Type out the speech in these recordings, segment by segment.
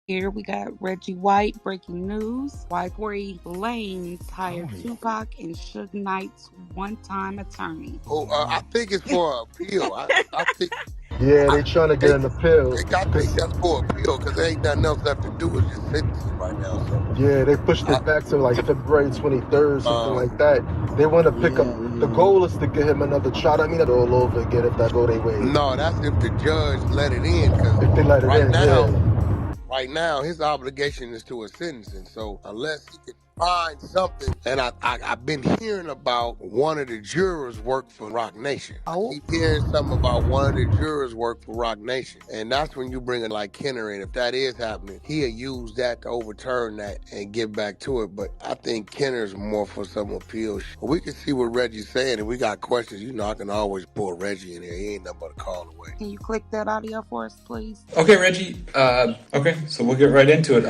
Here we got Reggie White breaking news. Why Tory Lanez hired Tupac and Suge Knight's one-time attorney. Oh, I think it's for appeal. I think Yeah, I, they trying to they get an appeal. I think that's for appeal because there ain't nothing else left to do. It's just sentencing right now. So, Yeah, they pushed I, it back to like February 23rd, something uh, like that. They want to pick up. The goal is to get him another shot. I mean, all over again if that go their way. no, that's if the judge let it in. Because If they let it right in, now, yeah. right now, his obligation is to a sentencing. So unless he can find something, and I've been hearing about one of the jurors work for Rock Nation. I Oh, keep hearing something about one of the jurors work for Rock Nation, and that's when you bring in like Kenner in. If that is happening, he'll use that to overturn that and get back to it. But I think Kenner's more for some appeal. We can see what Reggie's saying, and we got questions. You know, I can always pull Reggie in here. He ain't nothing but a call away. can you click that audio for us, please? Okay, Reggie. Okay, so we'll get right into it.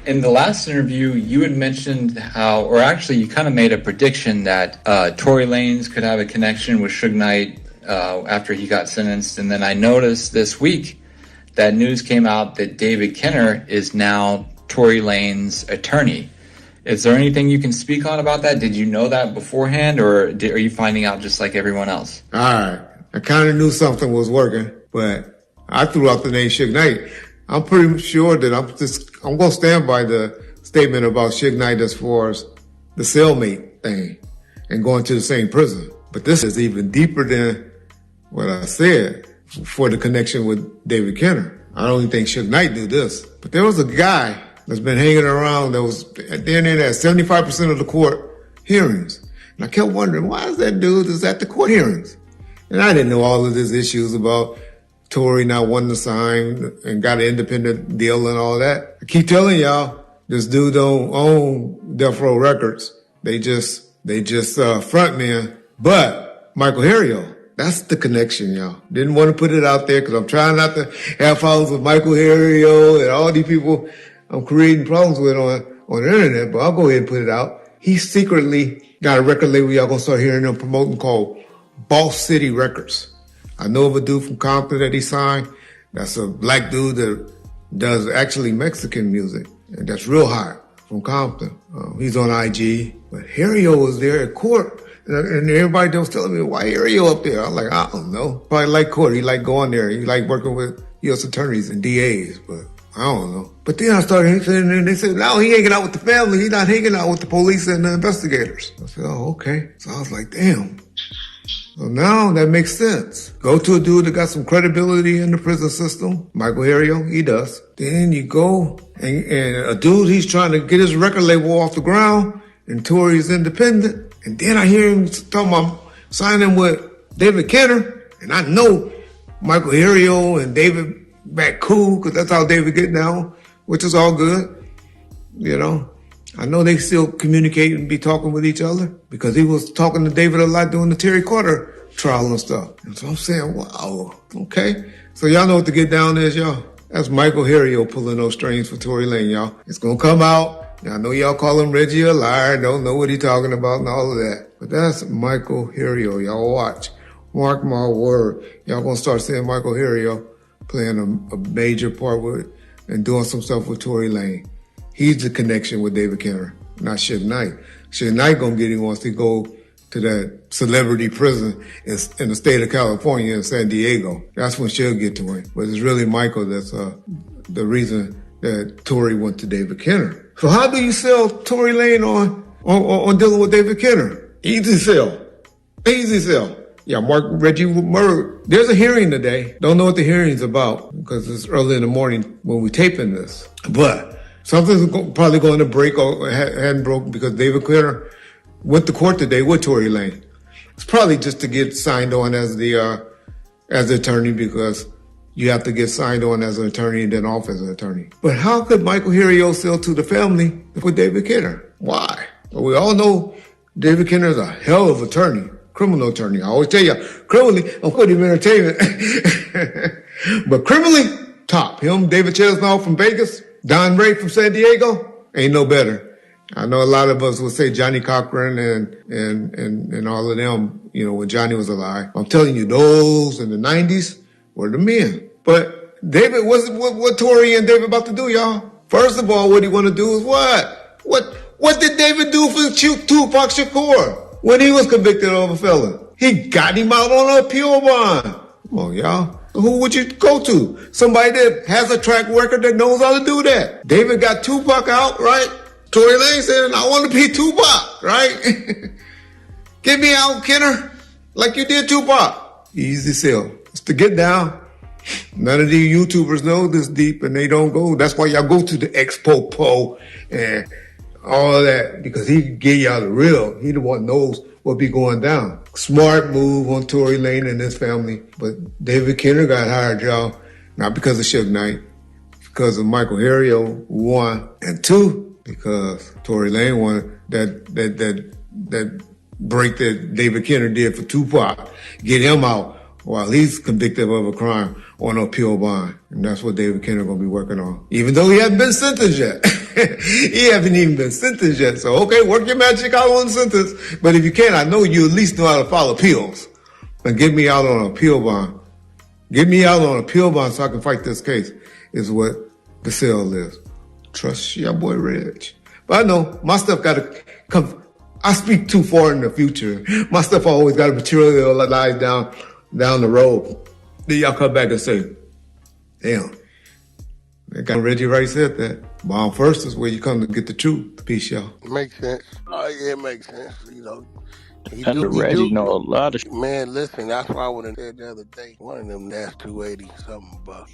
In the last interview, you had mentioned how, or actually, you kind of made a prediction that Tory Lanez could have a connection with Suge Knight after he got sentenced. And then I noticed this week that news came out that David Kenner is now Tory Lanez's attorney. Is there anything you can speak on about that? Did you know that beforehand, or are you finding out just like everyone else? All right. I kind of knew something was working, but I threw out the name Suge Knight. I'm pretty sure that I'm going to stand by the statement about Suge Knight as far as the cellmate thing and going to the same prison. But this is even deeper than what I said for the connection with David Kenner. I don't even think Suge Knight knew this. But there was a guy that's been hanging around that was there 75% of the court hearings. And I kept wondering, why is that dude is at the court hearings? And I didn't know all of these issues about Tory not wanting to sign and got an independent deal and all that. I keep telling y'all, this dude don't own Death Row Records. They just front man. But Michael Harrio, that's the connection, y'all. Didn't want to put it out there because I'm trying not to have problems with Michael Harrio and all these people I'm creating problems with on the internet, but I'll go ahead and put it out. He secretly got a record label y'all gonna start hearing them promoting called Boss City Records. I know of a dude from Compton that he signed. That's a black dude that does actually Mexican music, and that's real hot from Compton. He's on IG, but Harrio was there at court, and everybody was telling me, why Harrio up there? I'm like, I don't know. Probably like court. He like going there. He like working with U.S. attorneys and DAs, but I don't know. But then I started saying, and they said, no, he hanging out with the family. He's not hanging out with the police and the investigators. I said, oh, okay. So I was like, damn. So now that makes sense. Go to a dude that got some credibility in the prison system. Michael Harrio, he does. Then you go and a dude, he's trying to get his record label off the ground, and Tory's independent. And then I hear him talking about signing with David Kenner. And I know Michael Harrio and David back cool, because that's how David get now, which is all good. You know, I know they still communicate and be talking with each other because he was talking to David a lot during the Terry Carter trial and stuff. And so I'm saying, wow, okay. So y'all know what the get down is, y'all. That's Michael Harrio pulling those strings for Tory Lanez, y'all. It's going to come out. I know y'all call him Reggie a liar, don't know what he talking about and all of that. But that's Michael Harrio. Y'all watch. Mark my word. Y'all going to start seeing Michael Harrio playing a major part with and doing some stuff with Tory Lanez. He's the connection with David Kenner, not Suge Knight. Suge Knight gonna get him once he go to that celebrity prison in the state of California in San Diego. That's when Suge get to him. But it's really Michael that's the reason that Tory went to David Kenner. So how do you sell Tory Lanez on dealing with David Kenner? Easy sell. Easy sell. Yeah, Reggie murdered. There's a hearing today. Don't know what the hearing's about because it's early in the morning when we're taping this. But something's probably going to break or hadn't broken because David Kenner went to court today with Tory Lanez. It's probably just to get signed on as the attorney because you have to get signed on as an attorney and then off as an attorney. But how could Michael Harrio sell to the family with David Kenner? Why? Well, we all know David Kenner is a hell of an attorney. Criminal attorney. I always tell you, criminally, I'm putting him in entertainment. But criminally, top. Him, David Chesnall from Vegas, Don Ray from San Diego, ain't no better. I know a lot of us would say Johnny Cochran and all of them, you know, when Johnny was alive. I'm telling you, those in the 90s were the men. But David, what Tory and David about to do, y'all? First of all, what he want to do is what? What did David do for Tupac Shakur when he was convicted of a felon? He got him out on an appeal bond. Come on, y'all. Who would you go to? Somebody that has a track record that knows how to do that. David got Tupac out, right? Tory Lanez said, I want to be Tupac, right? Get me out, Kenner, like you did Tupac. Easy sell. It's to get down. None of these YouTubers know this deep and they don't go. That's why y'all go to the Expo and all of that, because he can give y'all the real. He the one knows what be going down. Smart move on Tory Lanez and his family. But David Kenner got hired, y'all, not because of Suge Knight, because of Michael Harrio, one, and two, because Tory Lanez wanted that break that David Kenner did for Tupac, get him out while he's convicted of a crime on an appeal bond. And that's what David Kenner gonna be working on. Even though he hasn't been sentenced yet. He hasn't even been sentenced yet. So, okay, work your magic out on the sentence. But if you can, I know you at least know how to file appeals. And get me out on an appeal bond. Get me out on an appeal bond so I can fight this case, is what the sale is. Trust your boy Reg. But I know my stuff gotta come. I speak too far in the future. My stuff always got to materialize down the road. Then y'all come back and say, damn, that guy Reggie right said that. Bomb first is where you come to get the truth. Peace, y'all. Makes sense. Oh, yeah, it makes sense. You know, Reggie know a lot of shit. Man, listen, that's why I would have said the other day, one of them that's 280 something, but,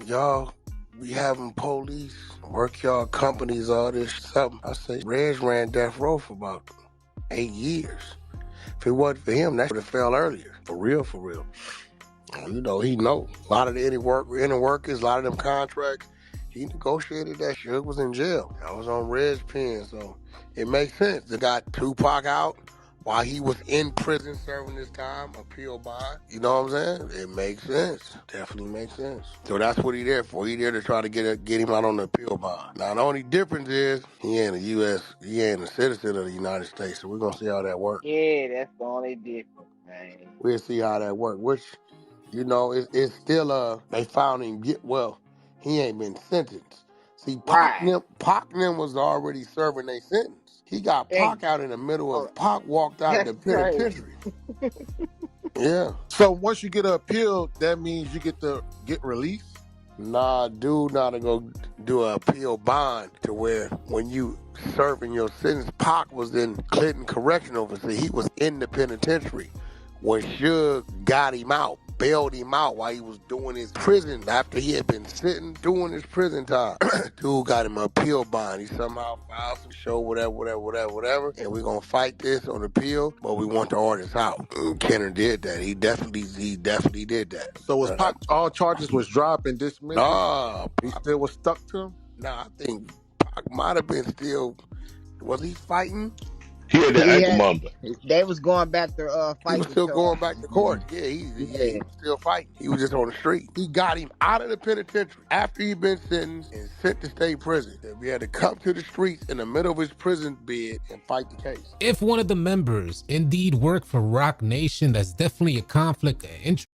y'all be having police work y'all companies, all this something. I say, Reg ran death row for about 8 years. If it wasn't for him, that would have fell earlier. For real, for real. You know, he know. A lot of the inner workers, a lot of them contracts, he negotiated that. Suge was in jail. I was on Reg's pen, so it makes sense. They got Tupac out while he was in prison serving his time, appeal bond. You know what I'm saying? It makes sense. Definitely makes sense. So that's what he there for. He there to try to get him out on the appeal bond. Now the only difference is he ain't a citizen of the United States. So we're gonna see how that works. Yeah, that's the only difference, man. We'll see how that works. Which, you know, it's still they found him he ain't been sentenced. See, Pac them was already serving their sentence. He got Pac out in the middle of Pac walked out the penitentiary. Yeah. So once you get an appeal, that means you get to get released? Nah, dude, not to go do an appeal bond to where when you serving your sentence, Pac was in Clinton Correctional Facility. He was in the penitentiary when Suge got him out, bailed him out while he was doing his prison, after he had been sitting doing his prison time. Dude got him an appeal bond. He somehow filed some show, whatever, and we're gonna fight this on appeal, but we want the artist out. Kenner did that. He definitely did that. So was Pac, all charges was dropped and dismissed? Nah, he still was stuck to him? Nah, I think Pac might have been still. Was he fighting? He had the ankle monitor. They was going back to fight. He was still going back to court. Yeah, he was still fighting. He was just on the street. He got him out of the penitentiary after he'd been sentenced and sent to state prison. We had to come to the streets in the middle of his prison bed and fight the case. If one of the members indeed work for Roc Nation, that's definitely a conflict of interest.